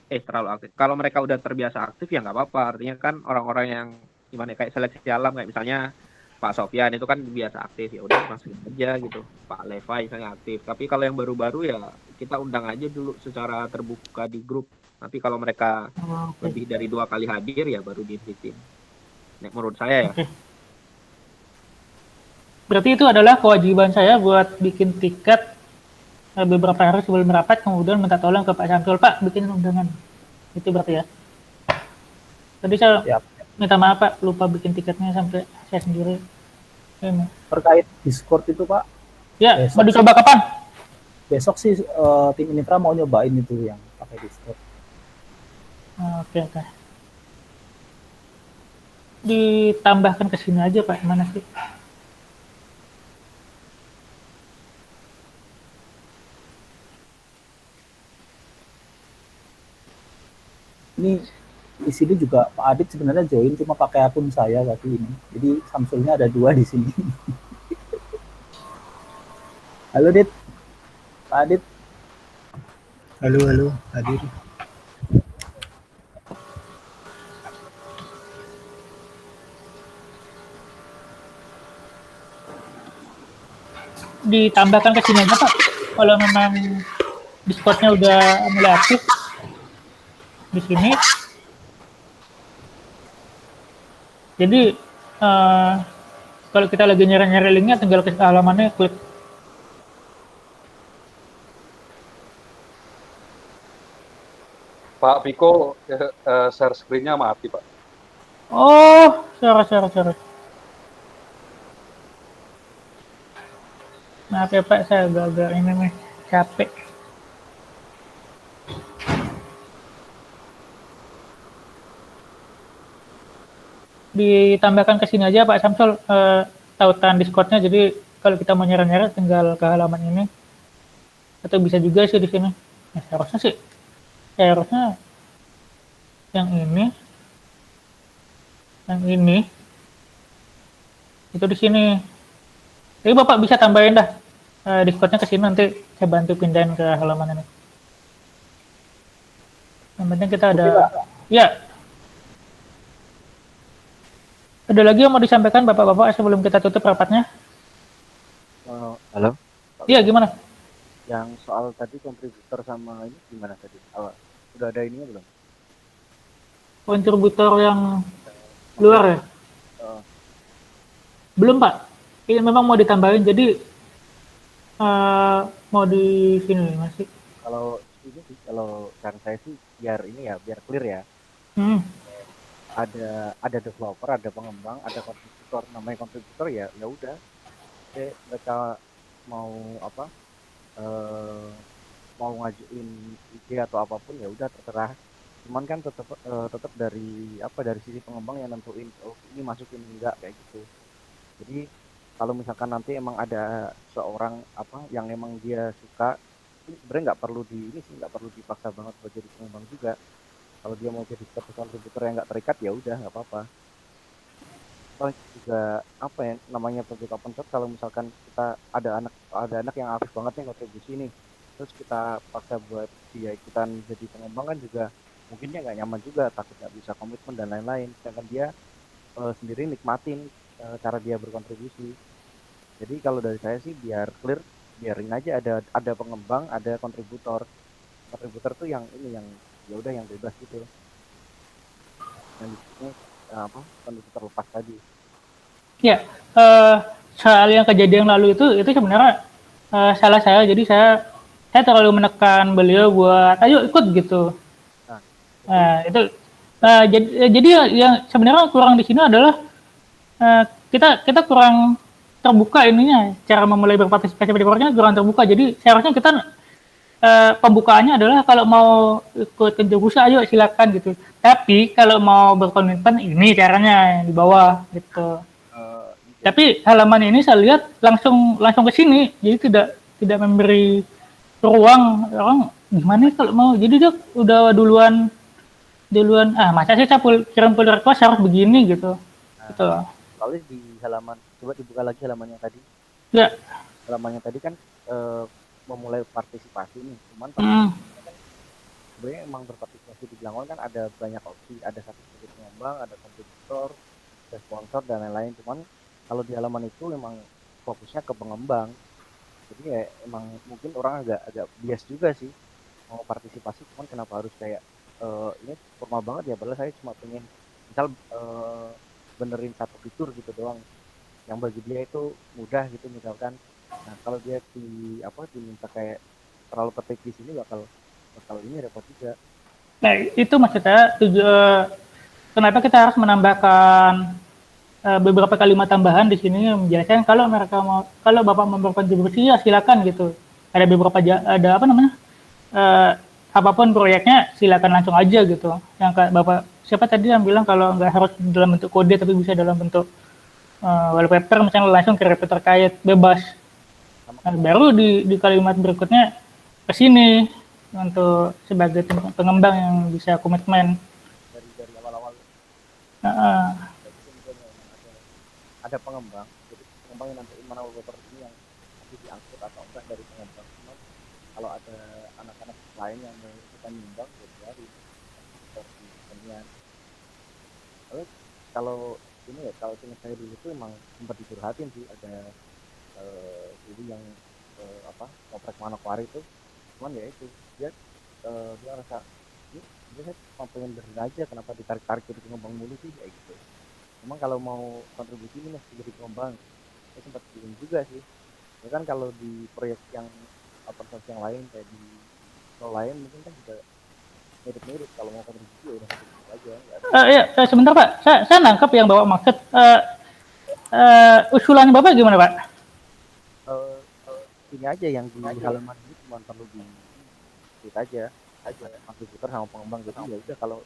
kalau mereka udah terbiasa aktif ya nggak apa-apa. Artinya kan orang-orang yang gimana ya, kayak seleksi alam kayak misalnya Pak Sofyan itu kan biasa aktif, ya udah masukin aja gitu. Pak Levi misalnya aktif. Tapi kalau yang baru-baru ya kita undang aja dulu secara terbuka di grup. Nanti kalau mereka lebih dari 2 kali hadir ya baru di-invitin. Menurut saya ya. Berarti itu adalah kewajiban saya buat bikin tiket beberapa hari sebelum rapat, kemudian minta tolong ke Pak Samsul, Pak bikin undangan. Itu berarti ya. Tadi saya minta maaf Pak, lupa bikin tiketnya sampai saya sendiri. Terkait Discord itu Pak? Ya, mau dicoba kapan? Besok sih tim Infra mau nyobain itu yang pakai Discord. Oke. Ditambahkan ke sini aja Pak, mana sih? Ini di sini juga Pak Adit sebenarnya join cuma pakai akun saya tapi ini. Jadi Samsulnya ada 2 di sini. Halo Dit. Pak Adit. Halo, hadir. Ditambahkan ke sini aja Pak. Kalau memang Discord-nya udah mulai aktif di sini. Jadi kalau kita lagi nyari linknya tinggal ke halamannya klik. Pak Piko share screen-nya mati Pak. Oh, share. Maaf ya Pak, saya agak ini nih, capek. Ditambahkan ke sini aja Pak Samsul tautan Discord-nya, jadi kalau kita mau nyari tinggal ke halaman ini. Atau bisa juga sih di sini. Nah, seharusnya yang ini itu di sini. Jadi Bapak bisa tambahin dah Discord-nya ke sini, nanti saya bantu pindahin ke halaman ini. Yang penting kita ada. Ya. Ada lagi yang mau disampaikan Bapak-bapak sebelum kita tutup rapatnya? Halo? Iya, gimana? Yang soal tadi kontributor sama ini gimana tadi? Udah ada ininya belum? Kontributor yang luar ya? Belum Pak. Ini memang mau ditambahin, jadi mau di sini masih. Kalau ini sih, kalau saran saya sih biar ini ya, biar clear ya. Ada developer, ada pengembang, ada kontributor. Namanya kontributor ya udah. Mereka mau apa? eh, mau ngajuin ide atau apapun ya udah terserah. Cuman kan tetap dari apa, dari sisi pengembang yang nentuin oh ini masukin enggak kayak gitu. Jadi kalau misalkan nanti emang ada seorang apa yang emang dia suka, ini sebenarnya nggak perlu di ini sih, nggak perlu dipaksa banget buat jadi pengembang juga. Kalau dia mau jadi sebagai kontributor yang nggak terikat ya udah nggak apa-apa. Toh juga apa ya namanya project open source, kalau misalkan kita ada anak yang aktif banget nih kontribusi nih, terus kita paksa buat dia ikutan jadi pengembang kan juga mungkin dia nggak nyaman juga, takut nggak bisa komitmen dan lain-lain, sedangkan dia sendiri nikmatin cara dia berkontribusi. Jadi kalau dari saya sih biar clear, biarin aja ada pengembang, ada kontributor. Kontributor tuh yang ini yang ya udah yang bebas gitu, yang di sini apa kontributor lepas tadi. Ya, soal yang kejadian lalu itu sebenarnya salah saya. Jadi saya terlalu menekan beliau buat ayo ikut gitu. Itu jadi yang sebenarnya kurang di sini adalah kita kurang terbuka ininya, cara memulai berpartisipasi pada proyeknya kurang terbuka. Jadi seharusnya kita pembukaannya adalah kalau mau ikut kontribusi ayo silakan gitu. Tapi kalau mau berkomitmen ini caranya yang di bawah gitu. Tapi halaman ini saya lihat langsung ke sini, jadi tidak memberi ruang orang gimana kalau mau. Jadi dia udah duluan masa sih saya kirim pull request harus begini gitu. Gitu loh. Soalnya di halaman, coba dibuka lagi halamannya tadi. Ya. Halamannya tadi kan memulai partisipasi nih, cuman sebenarnya emang berpartisipasi di Blangkon kan ada banyak opsi, ada satu sebagai pengembang, ada kontributor, ada sponsor dan lain-lain. Cuman kalau di halaman itu emang fokusnya ke pengembang, jadi ya emang mungkin orang agak bias juga sih mau partisipasi, cuman kenapa harus kayak ini formal banget ya, padahal saya cuma pengen misal benerin satu fitur gitu doang yang bagi dia itu mudah gitu misalkan. Nah kalau dia diminta kayak terlalu ketik di sini bakal ini repot juga. Nah itu maksud saya kenapa kita harus menambahkan beberapa kalimat tambahan di sini yang menjelaskan kalau Bapak mau berkontribusi ya silakan gitu. Ada beberapa apapun proyeknya silakan langsung aja gitu. Yang Bapak siapa tadi yang bilang kalau nggak harus dalam bentuk kode tapi bisa dalam bentuk wallpaper misalnya langsung ke repo terkait bebas. Nah, baru di kalimat berikutnya ke sini untuk sebagai pengembang yang bisa komitmen dari awal-awal. Ada pengembang, jadi pengembang yang nanti mana wallpaper ini yang nanti diangkut atau enggak dari pengembang. Cuma kalau ada anak-anak lain yang mau ikutan nyumbang ya dari seperti kesenian. Lalu kalau ini ya, kalau tim saya dulu itu emang sempat dicurhatin sih, ada dulu yang ngoprek Manokwari itu, cuman ya itu dia rasa ini saya cuma pengen berin aja, kenapa ditarik-tarik jadi pengembang mulu sih kayak gitu. Emang kalau mau kontribusi ini mesti jadi pengembang, saya sempat bingung juga sih. Ya kan kalau di proyek yang open source yang lain kayak di lain mungkin kan juga mirip-mirip, kalau mau kontribusi ya udah kontribusi aja. Iya, sebentar Pak, saya nangkep yang Bapak maksud. Usulannya Bapak gimana Pak? Ini aja yang di halaman ini cuma perlu di aja kontributor sama pengembang, jadi ya udah kalau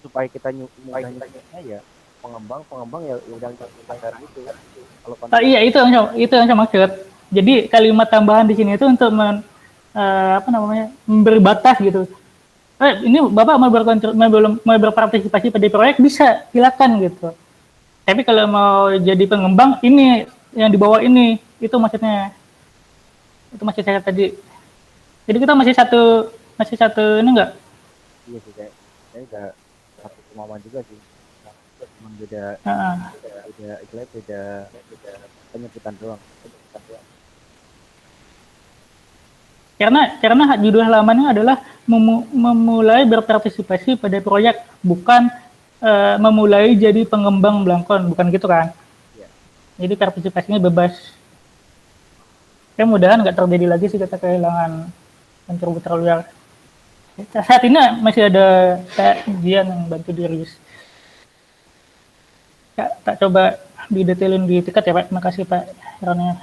supaya kita nyumbangnya ya pengembang ya udah kita itu. Kalau iya itu yang saya maksud. Jadi kalimat tambahan di sini itu untuk memberi batas gitu. Ini Bapak mau berpartisipasi pada proyek bisa silakan gitu. Tapi kalau mau jadi pengembang ini yang di bawah ini, itu maksudnya. Itu maksud saya tadi. Jadi kita masih satu ini enggak? Iya sih, saya udah satu kemauan juga sih. Cuma beda penyebutan doang. Karena judul halamannya adalah memulai berpartisipasi pada proyek, bukan memulai jadi pengembang Blangkon, bukan gitu kan? Ya. Jadi partisipasinya bebas. Mudah-mudahan nggak terjadi lagi sih kita kehilangan kontributor luar. Saat ini masih ada kayak Jian yang bantu di release. Tak coba didetailin di tiket ya Pak. Terima kasih Pak Ronnya.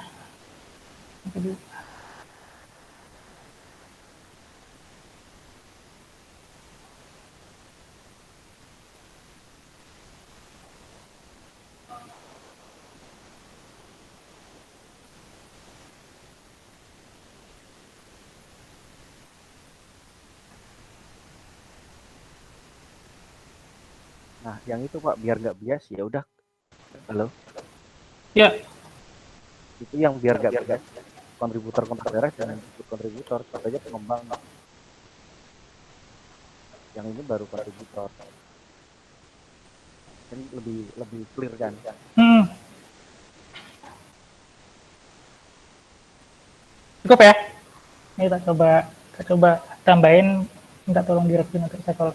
Nah, yang itu Pak, biar nggak bias ya udah. Halo. Ya. Itu yang biar nggak bias. Kontributor jangan disebut kontributor, sebut aja pengembang. Yang ini baru kontributor. Jadi lebih clear kan. Cukup ya. Ini kita coba tambahin, minta tolong direview nanti saya kalau.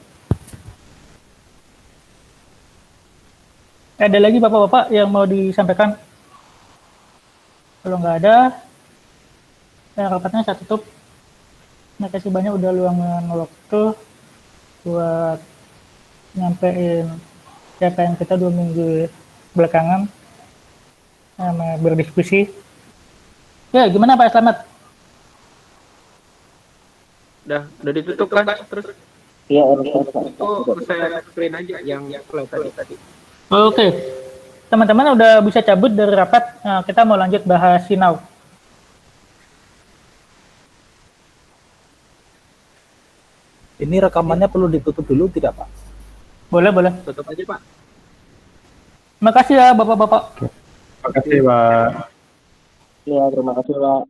Ada lagi bapak-bapak yang mau disampaikan? Kalau nggak ada, rapatnya saya tutup. Terima kasih banyak udah luangin waktu buat nyampein capaian kita 2 minggu belakangan sama berdiskusi. Ya, gimana Pak Slamet? Udah ditutup kan terus? Iya, Itu saya screen aja yang slide tadi. Oke. Teman-teman udah bisa cabut dari rapat. Nah, kita mau lanjut bahas sinau. Ini rekamannya perlu ditutup dulu tidak Pak? Boleh. Tutup aja Pak. Terima kasih ya Bapak-bapak. Terima kasih, Pak. Iya, terima kasih Pak.